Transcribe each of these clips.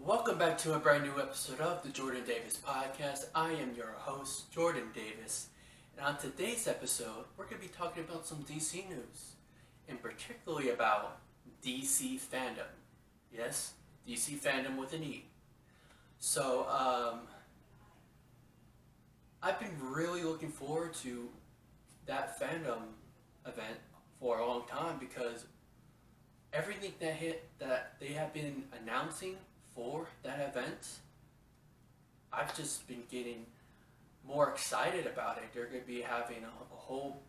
Welcome back to a brand new episode of the Jordan Davis Podcast. I am your host, Jordan Davis, and on today's episode, we're going to be talking about some DC news, and particularly about DC Fandom. Yes, DC Fandom with an E. So, I've been really looking forward to that fandom event for a long time because everything that they have been announcing for that event, I've just been getting more excited about it. They're going to be having a whole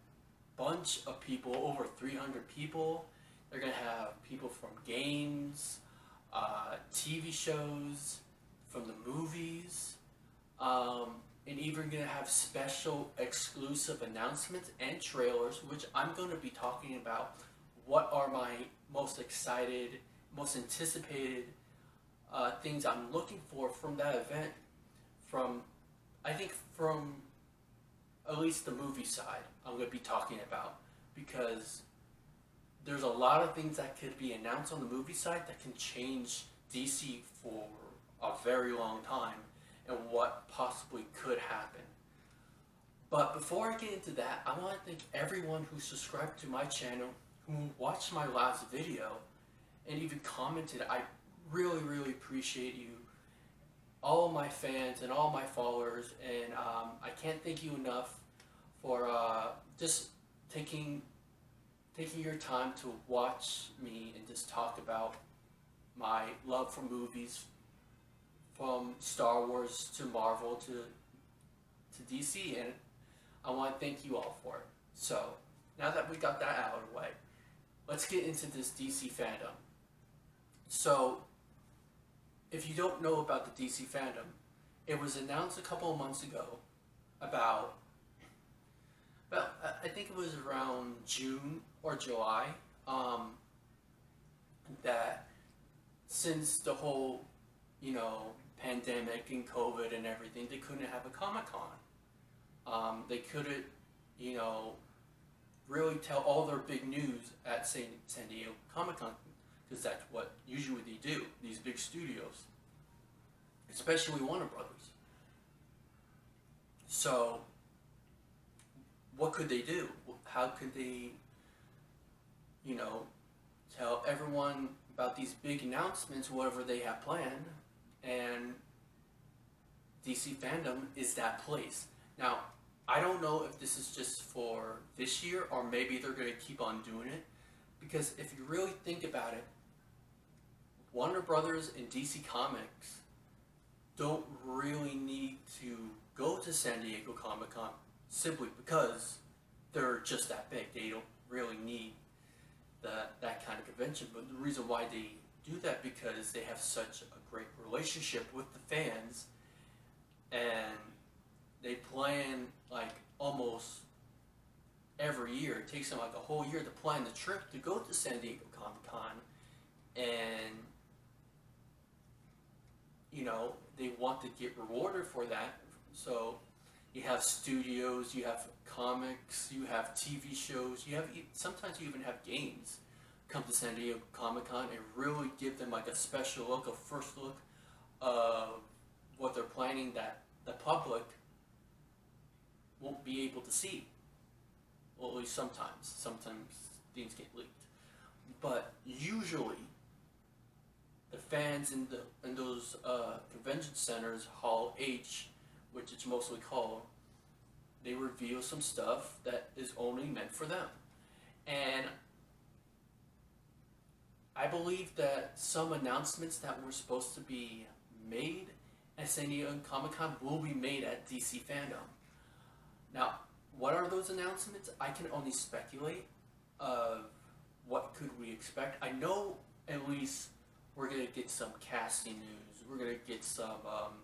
bunch of people, over 300 people. They're going to have people from games, TV shows, from the movies, and even going to have special exclusive announcements and trailers, which I'm going to be talking about. What are my most excited, most anticipated things I'm looking for from that event, from at least the movie side I'm going to be talking about, because there's a lot of things that could be announced on the movie side that can change DC for a very long time and what possibly could happen. But before I get into that, I want to thank everyone who subscribed to my channel, who watched my last video, and even commented. I really appreciate you, all my fans and all my followers, and I can't thank you enough for just taking your time to watch me and just talk about my love for movies, from Star Wars to Marvel to DC, and I want to thank you all for it. So now that we got that out of the way, let's get into this DC fandom. So, if you don't know about the DC fandom, it was announced a couple of months ago about I think it was around June or July, that since the whole, pandemic and COVID and everything, they couldn't have a Comic-Con. They couldn't, really tell all their big news at San Diego Comic-Con, because that's what usually they do, these big studios, especially Warner Brothers. So, what could they do? How could they, tell everyone about these big announcements, whatever they have planned? And DC Fandom is that place. Now, I don't know if this is just for this year, or maybe they're going to keep on doing it, because if you really think about it, Warner Brothers and DC Comics don't really need to go to San Diego Comic-Con simply because they're just that big. They don't really need that kind of convention. But the reason why they do that, because they have such a great relationship with the fans, and they plan like almost every year. It takes them like a whole year to plan the trip to go to San Diego Comic-Con, and they want to get rewarded for that. So you have studios, you have comics, you have TV shows, sometimes you even have games come to San Diego Comic-Con and really give them like a special look, a first look of what they're planning that the public won't be able to see. Well, at least sometimes things get leaked. But usually, the fans in those convention centers, Hall H, which it's mostly called, they reveal some stuff that is only meant for them. And I believe that some announcements that were supposed to be made at San Diego Comic-Con will be made at DC Fandom. Now, what are those announcements? I can only speculate of what could we expect. I know at least we're going to get some casting news. We're going to get some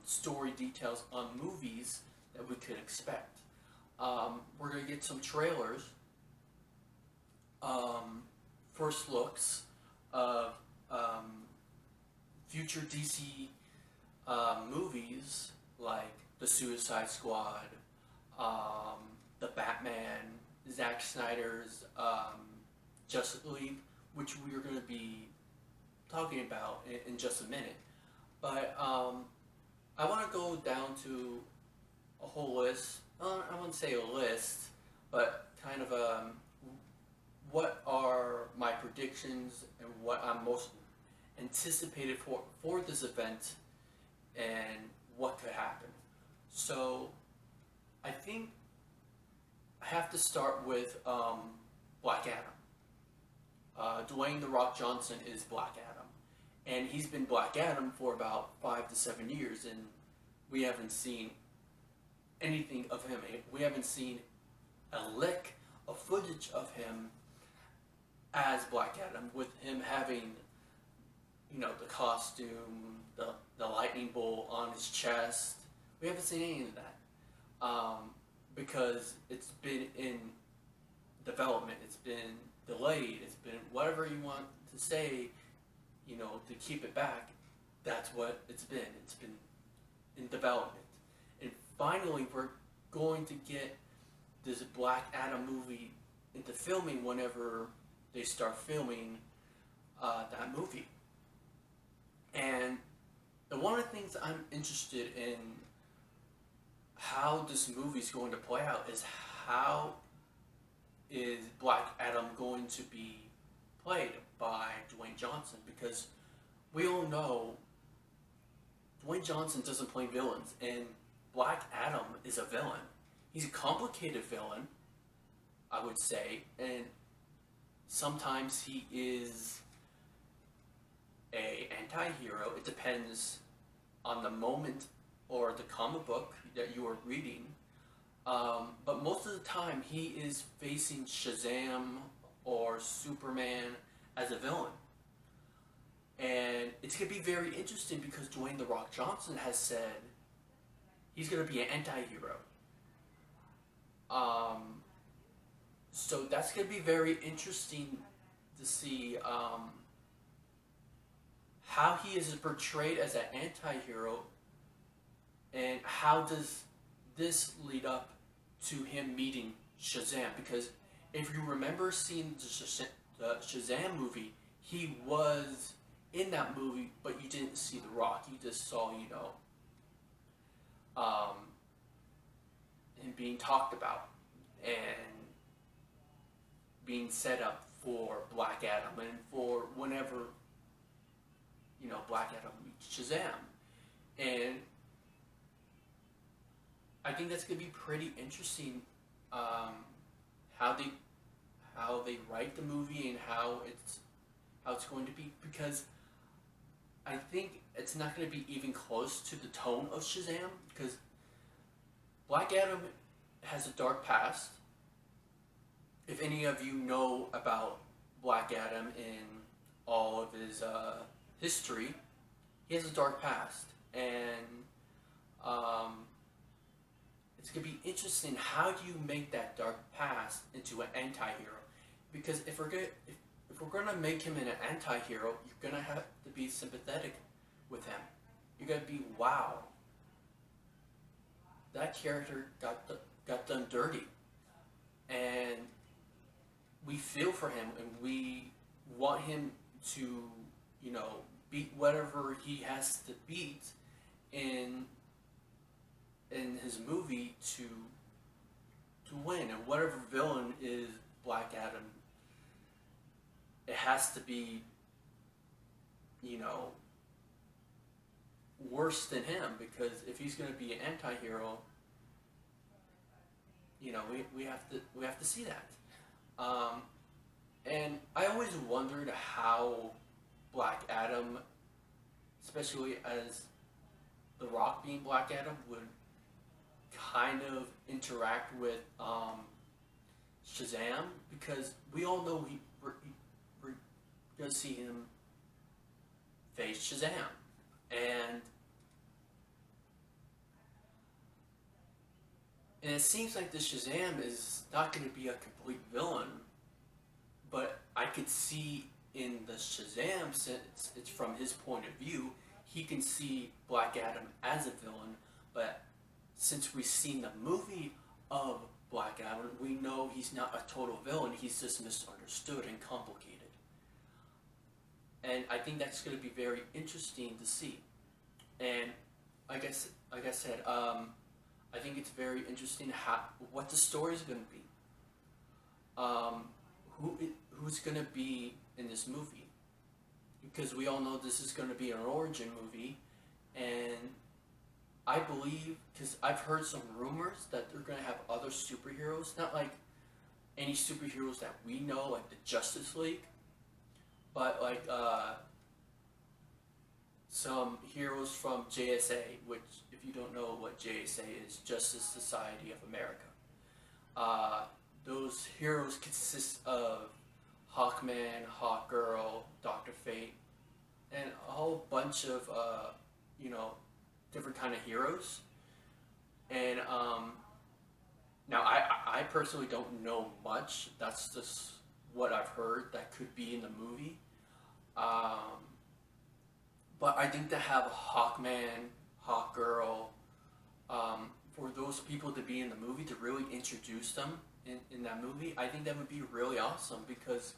story details on movies that we could expect. We're going to get some trailers, first looks of future DC movies like The Suicide Squad, the Batman, Zack Snyder's Justice League, which we are going to be talking about in just a minute. But I want to go down to a whole list. I wouldn't say a list, but kind of what are my predictions and what I'm most anticipated for this event and what could happen. So I think I have to start with Black Adam. Dwayne "The Rock" Johnson is Black Adam, and he's been Black Adam for about 5 to 7 years, and we haven't seen anything of him. We haven't seen a lick of footage of him as Black Adam, with him having, you know, the costume, the lightning bolt on his chest. We haven't seen any of that because it's been in development. It's been delayed. It's been whatever you want to say, you know, to keep it back. That's what it's been. It's been in development. And finally, we're going to get this Black Adam movie into filming whenever they start filming that movie. And one of the things I'm interested in how this movie is going to play out is how is Black Adam going to be played by Dwayne Johnson, because we all know Dwayne Johnson doesn't play villains, and Black Adam is a villain. He's a complicated villain, I would say, and sometimes he is a anti-hero. It depends on the moment or the comic book that you are reading. But most of the time he is facing Shazam or Superman as a villain. And it's going to be very interesting because Dwayne "The Rock" Johnson has said he's going to be an anti-hero. So that's going to be very interesting to see how he is portrayed as an anti-hero, and how does this lead up to him meeting Shazam. Because if you remember seeing the Shazam movie, he was in that movie, but you didn't see The Rock. You just saw, you know, him being talked about and being set up for Black Adam and for whenever, you know, Black Adam meets Shazam. And I think that's going to be pretty interesting, how they write the movie and how it's going to be, because I think it's not going to be even close to the tone of Shazam, because Black Adam has a dark past. If any of you know about Black Adam in all of his history, he has a dark past, and it's going to be interesting, how do you make that dark past into an anti-hero? Because if we're going to make him an anti-hero, you're going to have to be sympathetic with him. You're going to be, wow, that character got done dirty, and we feel for him, and we want him to, you know, beat whatever he has to beat in his movie to win. And whatever villain is Black Adam, it has to be, you know, worse than him, because if he's going to be an anti-hero, you know, we have to see that. And I always wondered how Black Adam, especially as The Rock being Black Adam, would kind of interact with Shazam, because we all know we're going to see him face Shazam. And it seems like the Shazam is not going to be a complete villain, but I could see in the Shazam, since it's from his point of view, he can see Black Adam as a villain, but since we've seen the movie of Black Adam, we know he's not a total villain, he's just misunderstood and complicated. And I think that's going to be very interesting to see. And like I said, I think it's very interesting what the story is going to be. Who's going to be in this movie? Because we all know this is going to be an origin movie, and I believe, because I've heard some rumors that they're going to have other superheroes, not like any superheroes that we know, like the Justice League, but like some heroes from JSA, which, if you don't know what JSA is, Justice Society of America. Those heroes consist of Hawkman, Hawkgirl, Dr. Fate, and a whole bunch of different kind of heroes. And now I personally don't know much. That's just what I've heard that could be in the movie. But I think to have Hawkman, Hawkgirl, for those people to be in the movie, to really introduce them in that movie, I think that would be really awesome. Because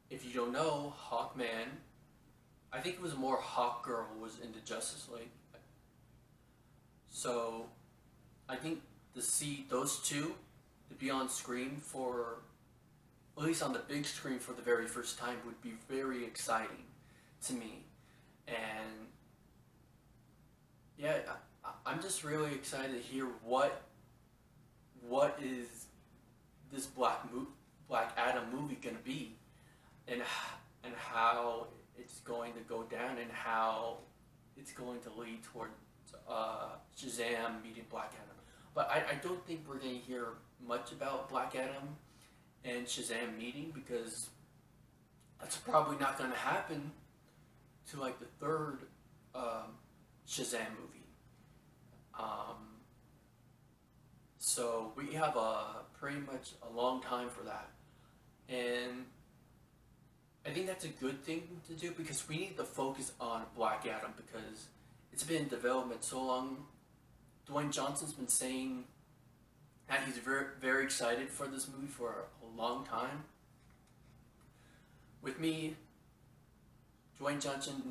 if you don't know, Hawkman, I think it was more Hawkgirl was in the Justice League. So I think to see those two to be on screen for, at least on the big screen for the very first time, would be very exciting to me. And yeah, I'm just really excited to hear what is this Black Adam movie going to be, and how it's going to go down, and how it's going to lead towards Shazam meeting Black Adam. But I don't think we're going to hear much about Black Adam and Shazam meeting, because that's probably not going to happen to like the third Shazam movie. So we have pretty much a long time for that. And I think that's a good thing to do, because we need to focus on Black Adam, because it's been in development so long. Dwayne Johnson's been saying that he's very, very excited for this movie for a long time. With me, Dwayne Johnson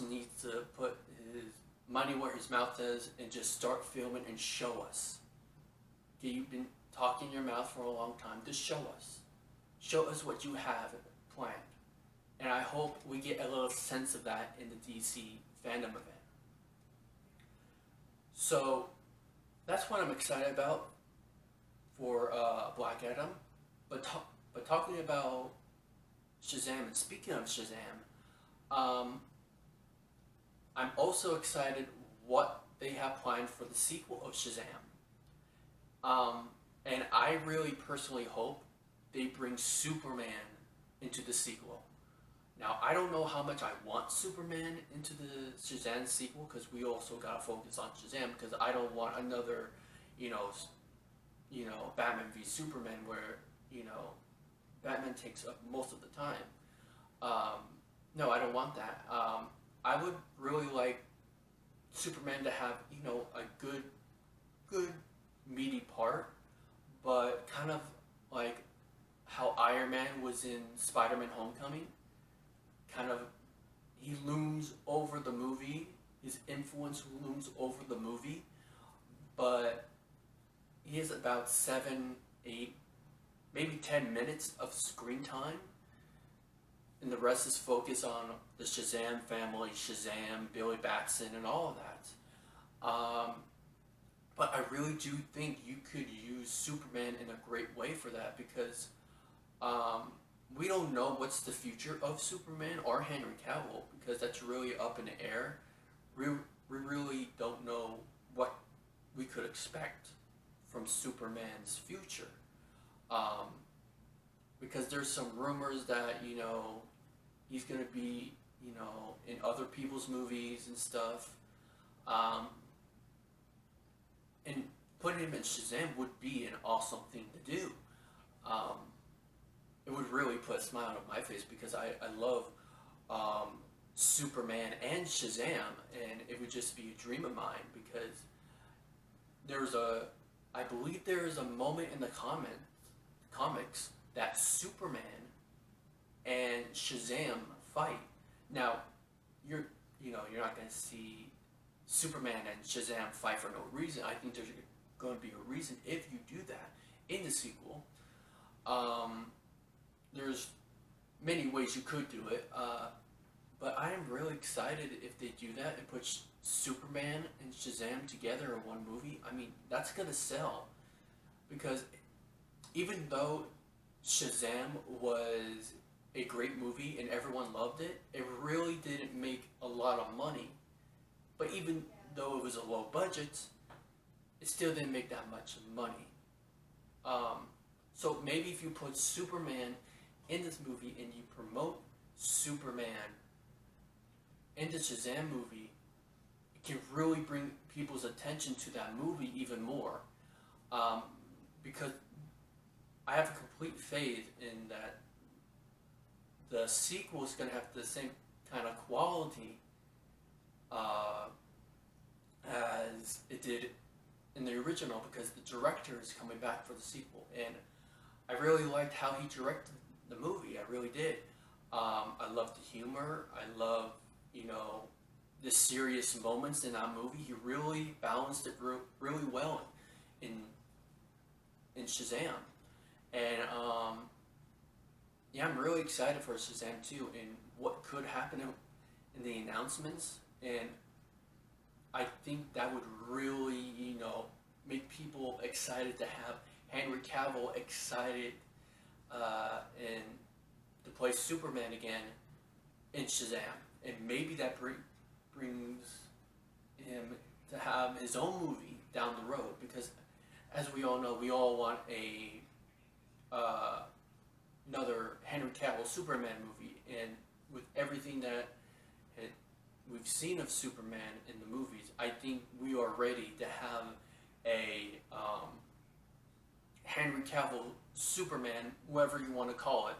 needs to put his money where his mouth is and just start filming and show us. Okay, you've been talking your mouth for a long time. Just show us. Show us what you have planned. And I hope we get a little sense of that in the DC Fandom event. So that's what I'm excited about for Black Adam. But talking about Shazam, and speaking of Shazam, I'm also excited what they have planned for the sequel of Shazam. And I really personally hope they bring Superman into the sequel. Now, I don't know how much I want Superman into the Shazam sequel, because we also gotta focus on Shazam, because I don't want another, Batman v Superman where, Batman takes up most of the time. No, I don't want that. I would really like Superman to have, a good meaty part, but kind of like how Iron Man was in Spider-Man Homecoming. Kind of, he looms over the movie, his influence looms over the movie, but he has about 7, 8, maybe 10 minutes of screen time, and the rest is focused on the Shazam family, Shazam, Billy Batson, and all of that. But I really do think you could use Superman in a great way for that, because we don't know what's the future of Superman or Henry Cavill, because that's really up in the air. We really don't know what we could expect from Superman's future. Because there's some rumors that, he's going to be, in other people's movies and stuff. And putting him in Shazam would be an awesome thing to do. It would really put a smile on my face, because I love Superman and Shazam, and it would just be a dream of mine, because I believe there is a moment in the comics that Superman and Shazam fight. Now, you're you're not going to see Superman and Shazam fight for no reason. I think there's going to be a reason if you do that in the sequel. There's many ways you could do it, but I am really excited if they do that and put Superman and Shazam together in one movie. I mean, that's going to sell, because even though Shazam was a great movie and everyone loved it, it really didn't make a lot of money. But even though it was a low budget, it still didn't make that much money. So maybe if you put Superman in this movie and you promote Superman in the Shazam movie, it can really bring people's attention to that movie even more. Because I have a complete faith in that the sequel is going to have the same kind of quality as it did in the original, because the director is coming back for the sequel, and I really liked how he directed the movie. I really did. I loved the humor. I love, the serious moments in that movie. He really balanced it really well in Shazam, and yeah, I'm really excited for Shazam 2 and what could happen in the announcements, and I think that would really, make people excited to have Henry Cavill excited and to play Superman again in Shazam, and maybe that brings him to have his own movie down the road, because as we all know, we all want another Henry Cavill Superman movie, and with everything that we've seen of Superman in the movies, I think we are ready to have a Henry Cavill Superman, whoever you want to call it,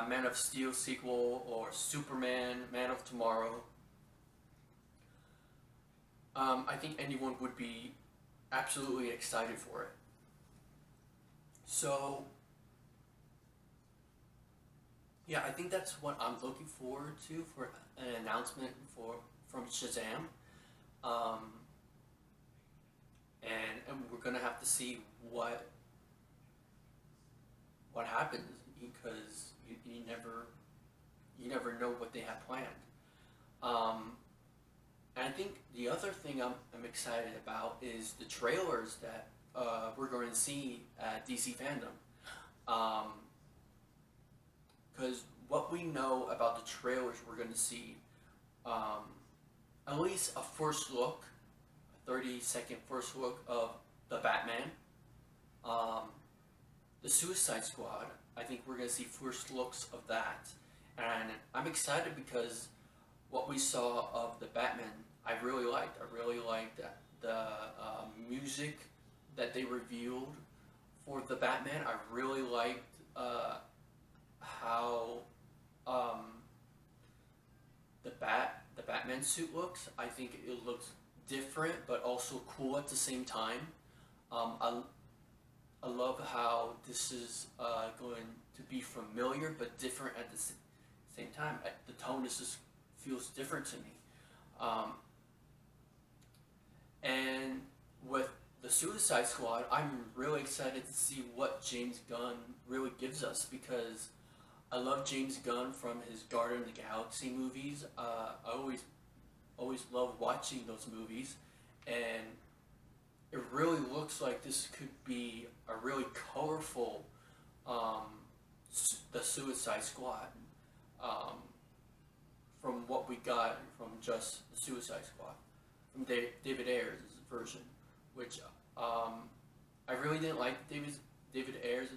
Man of Steel sequel, or Superman, Man of Tomorrow. I think anyone would be absolutely excited for it. So, yeah, I think that's what I'm looking forward to for an announcement from Shazam. And we're gonna have to see what happens, because you never know what they have planned. And I think the other thing I'm excited about is the trailers that we're going to see at DC Fandom. Because what we know about the trailers we're going to see, at least a first look, a 30-second first look of the Batman, the Suicide Squad. I think we're going to see first looks of that. And I'm excited because what we saw of the Batman, I really liked. I really liked the music that they revealed for the Batman. I really liked how the Batman suit looks. I think it looks different but also cool at the same time. I love how this is going to be familiar but different at the same time. The tone just feels different to me. And with the Suicide Squad, I'm really excited to see what James Gunn really gives us, because I love James Gunn from his Guardian of the Galaxy movies. I always love watching those movies, and it really looks like this could be a really colorful the Suicide Squad, from what we got from just the Suicide Squad, from David Ayer's version, which I really didn't like David Ayer's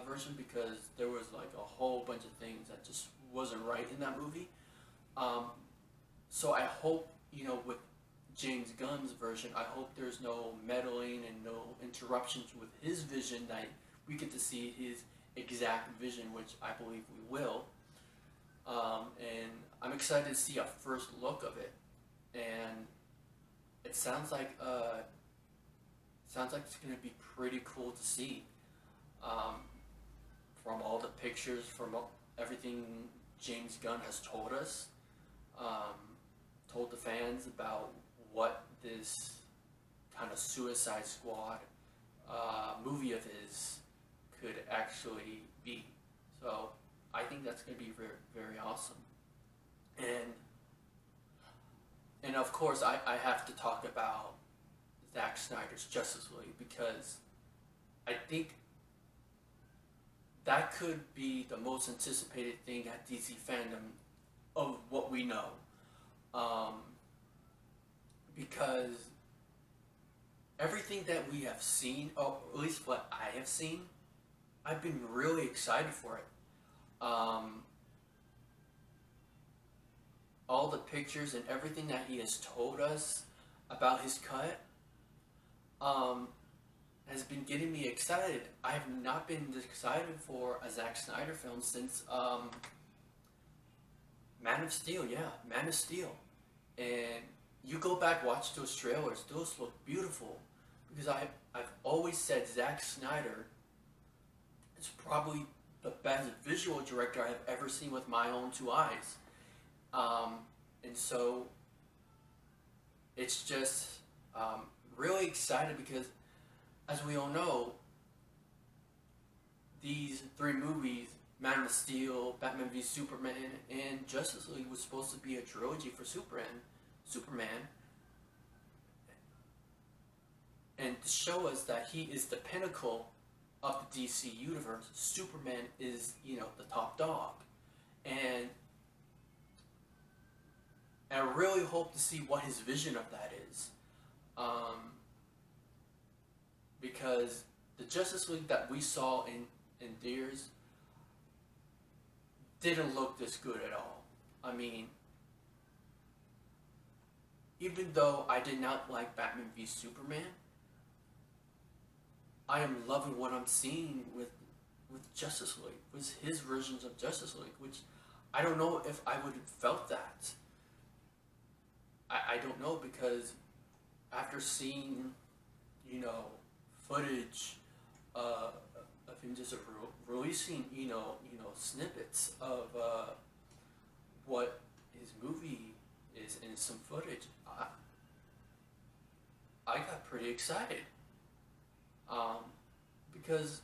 version, because there was like a whole bunch of things that just wasn't right in that movie. So I hope, with James Gunn's version, I hope there's no meddling and no interruptions with his vision, that we get to see his exact vision, which I believe we will. And I'm excited to see a first look of it, and it sounds like it's going to be pretty cool to see. From all the pictures, from everything James Gunn has told us, told the fans about what this kind of Suicide Squad movie of his could actually be. So I think that's going to be very, very awesome. And of course, I have to talk about Zack Snyder's Justice League, because I think that could be the most anticipated thing at DC Fandom of what we know. Because everything that we have seen, or at least what I have seen, I've been really excited for it. All the pictures and everything that he has told us about his cut has been getting me excited. I have not been this excited for a Zack Snyder film since Man of Steel. Yeah, Man of Steel. And you go back, watch those trailers, those look beautiful. Because I've always said Zack Snyder is probably the best visual director I have ever seen with my own two eyes. And so it's just really excited because, as we all know, these three movies, Man of Steel, Batman v Superman, and Justice League, was supposed to be a trilogy for Superman, and to show us that he is the pinnacle of the DC universe. Superman is, the top dog, and I really hope to see what his vision of that is, because the Justice League that we saw in theaters didn't look this good at all. I mean, even though I did not like Batman v Superman, I am loving what I'm seeing with Justice League, with his versions of Justice League, which I don't know if I would have felt that. I don't know, because after seeing, footage of him just releasing, snippets of what his movie is and some footage, I got pretty excited. Because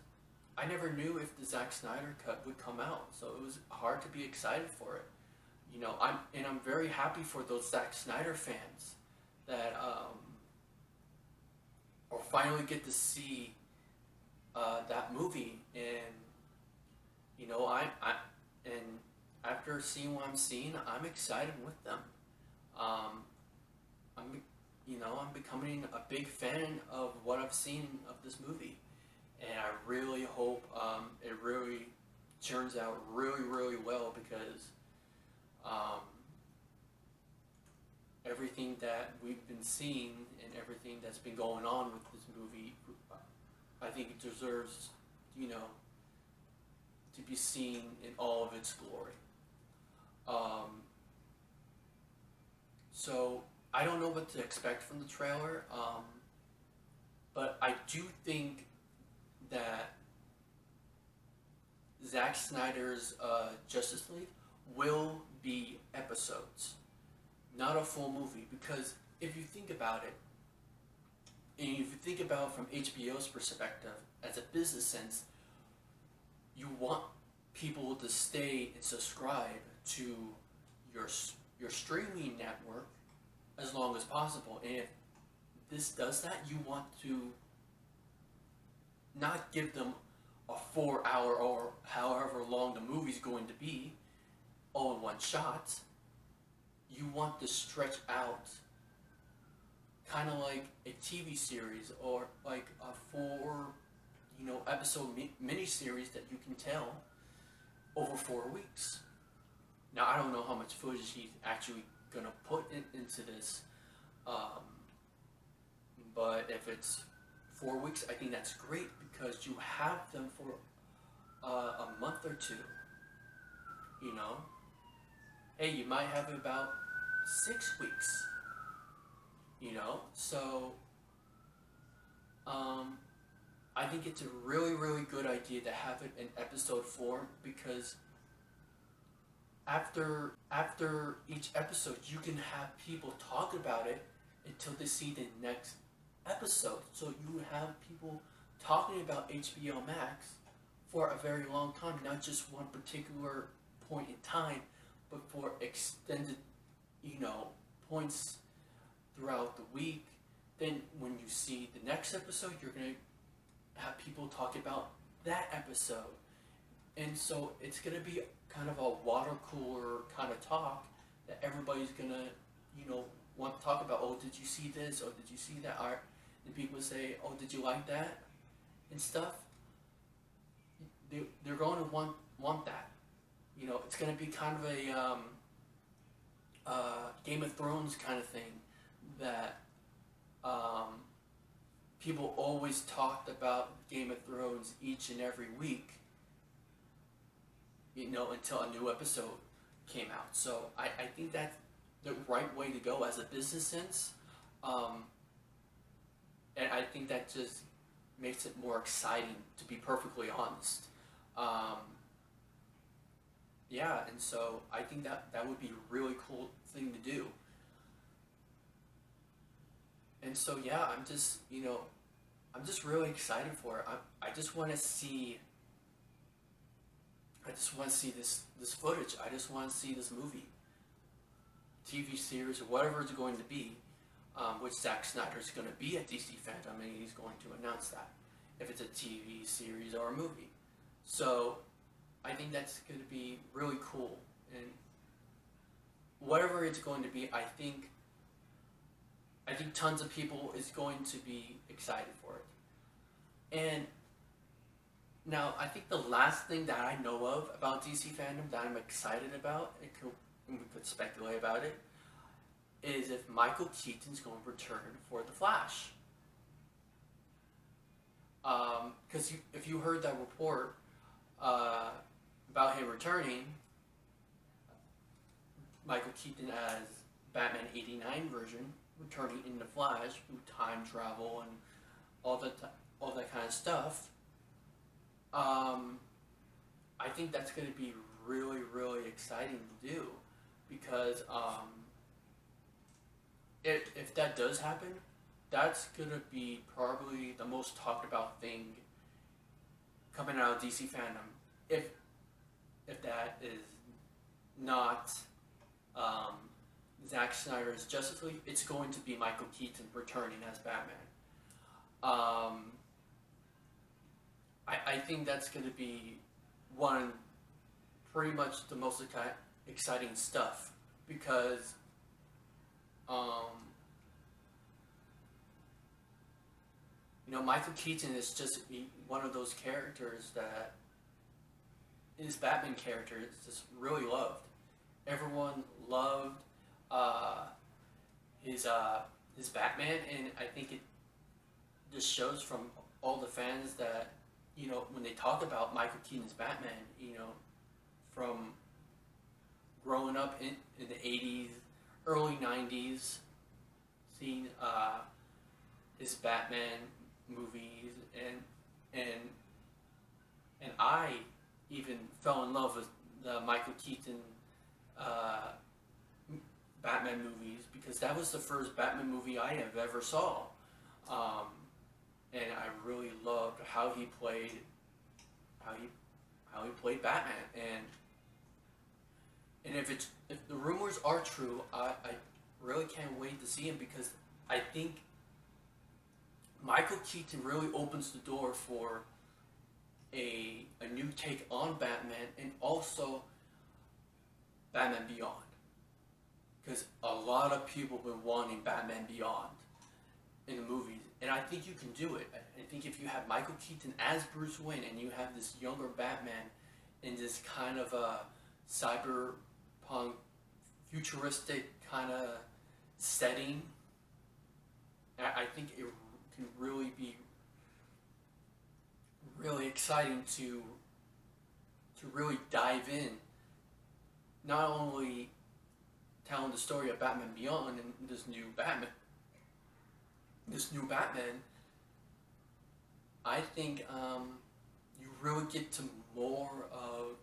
I never knew if the Zack Snyder cut would come out, so it was hard to be excited for it. I'm very happy for those Zack Snyder fans that or finally get to see that movie, and and after seeing what I'm seeing, I'm excited with them. I'm becoming a big fan of what I've seen of this movie, and I really hope it really turns out really, really well, because everything that we've been seeing and everything that's been going on with this movie, I think it deserves, to be seen in all of its glory. So I don't know what to expect from the trailer, but I do think that Zack Snyder's Justice League will be episodes, not a full movie. Because if you think about it, and if you think about it from HBO's perspective, as a business sense, you want people to stay and subscribe to your streaming network as long as possible. And if this does that, you want to not give them a 4-hour or however long the movie's going to be all in one shot. You want to stretch out, kind of like a TV series, or like a 4 episode miniseries that you can tell over 4 weeks. Now, I don't know how much footage he's actually going to put into this, but if it's 4 weeks, I think that's great, because you have them for a month or two. Hey, you might have about 6 weeks. So I think it's a really, really good idea to have it in episode form, because after each episode, you can have people talk about it until they see the next episode. So you have people talking about HBO Max for a very long time, not just one particular point in time, but for extended, points throughout the week. Then when you see the next episode, you're gonna have people talk about that episode. And so it's gonna be kind of a water cooler kind of talk that everybody's gonna, want to talk about. Oh, did you see this? Or did you see that art? And people say, oh, did you like that? And stuff. They're going to want that. It's going to be kind of a Game of Thrones kind of thing that people always talked about Game of Thrones each and every week, until a new episode came out. So I think that's the right way to go as a business sense. And I think that just makes it more exciting, to be perfectly honest. Yeah, and so I think that would be a really cool thing to do. And so yeah, I'm just really excited for it. I just want to see. I just want to see this footage. I just want to see this movie, TV series, or whatever it's going to be, which Zack Snyder is going to be at DC Fandom, and he's going to announce that if it's a TV series or a movie. So I think that's going to be really cool, and whatever it's going to be, I think tons of people is going to be excited for it. And now, I think the last thing that I know of about DC Fandom that I'm excited about, and we could speculate about it, is if Michael Keaton's going to return for The Flash. Because if you heard that report about him returning, Michael Keaton as Batman '89 version, returning in The Flash through time travel and all that kind of stuff. I think that's going to be really, really exciting to do, because if that does happen, that's going to be probably the most talked about thing coming out of DC Fandom. If that is not Zack Snyder's Justice League, it's going to be Michael Keaton returning as Batman. I think that's going to be pretty much the most exciting stuff, because Michael Keaton is just one of those characters that his Batman character is just really loved. Everyone loved his Batman, and I think it just shows from all the fans that, when they talk about Michael Keaton's Batman, from growing up in the 80s, early 90s, seeing his Batman movies, and I even fell in love with the Michael Keaton Batman movies, because that was the first Batman movie I have ever saw. And I really loved how he played Batman. And if the rumors are true, I really can't wait to see him, because I think Michael Keaton really opens the door for a new take on Batman, and also Batman Beyond, because a lot of people have been wanting Batman Beyond in the movies, and I think you can do it. I think if you have Michael Keaton as Bruce Wayne, and you have this younger Batman in this kind of a cyberpunk, futuristic kind of setting, I think it can really be really exciting to really dive in, not only telling the story of Batman Beyond and this new Batman, I think you really get to more of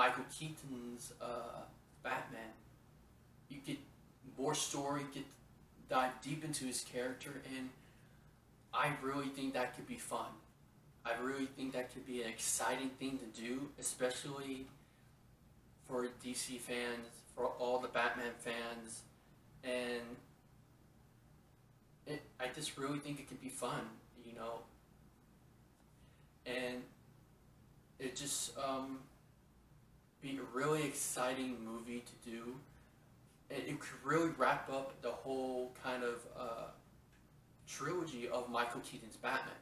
Michael Keaton's Batman. You get more story, dive deep into his character, and I really think that could be fun. I really think that could be an exciting thing to do, especially for DC fans, for all the Batman fans, and I just really think it could be fun, you know, and it just be a really exciting movie to do. And it could really wrap up the whole kind of trilogy of Michael Keaton's Batman.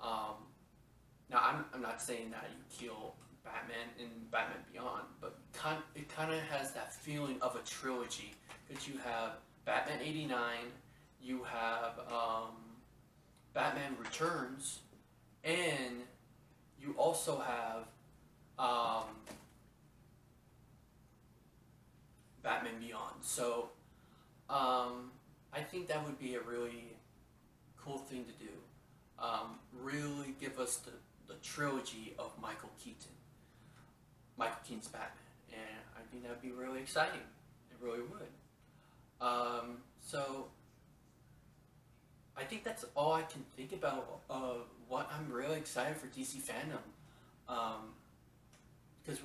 Now, I'm not saying that you kill Batman in Batman Beyond, but it kind of has that feeling of a trilogy, because you have Batman '89, you have Batman Returns, and you also have Batman Beyond. So I think that would be a really cool thing to do. Really give us the trilogy of Michael Keaton's Batman, and I think that would be really exciting. It really would. So I think that's all I can think about what I'm really excited for DC Fandom, because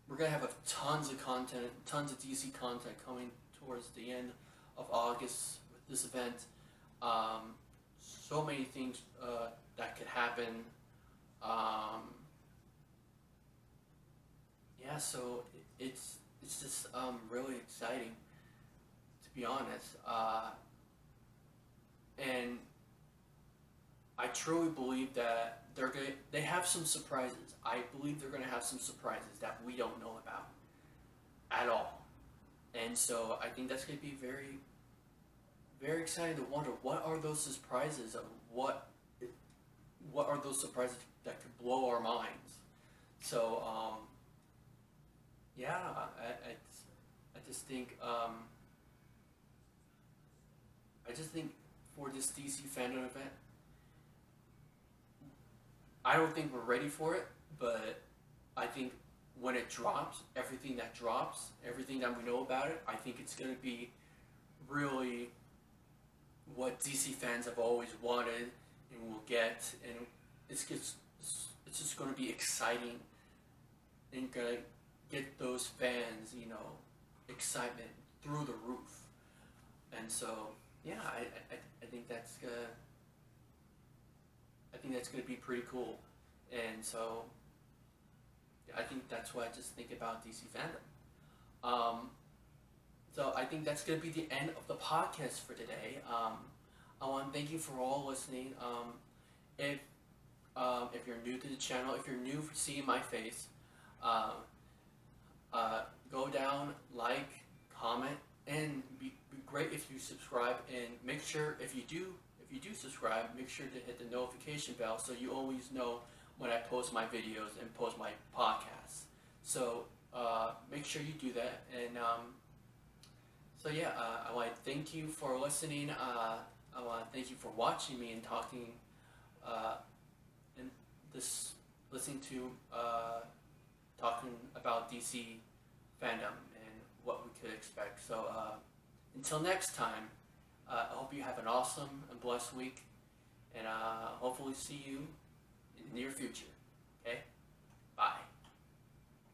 we're gonna have tons of content, tons of DC content coming towards the end of August with this event. So many things that could happen. Yeah, so it's just really exciting, to be honest. And I truly believe that they have some surprises. I believe they're gonna have some surprises that we don't know about at all. And so I think that's gonna be very, very exciting to wonder what are those surprises of what are those surprises that could blow our minds. So yeah, I just think for this DC Fandom event, I don't think we're ready for it, but I think when it drops, everything that we know about it, I think it's going to be really what DC fans have always wanted and will get, and it's just going to be exciting and going to get those fans, you know, excitement through the roof. And so, yeah, I think that's gonna be pretty cool. And so I think that's what I just think about DC Fandom. So I think that's gonna be the end of the podcast for today. I want to thank you for all listening. If you're new to the channel, if you're new for seeing my face, go down, like, comment, and be great if you subscribe. And make sure if you do subscribe, make sure to hit the notification bell so you always know when I post my videos and post my podcasts. So make sure you do that. And so yeah, I want to thank you for listening. I want to thank you for watching me and talking and listening to talking about DC Fandom and what we could expect. So until next time, I hope you have an awesome and blessed week, and hopefully see you in the near future.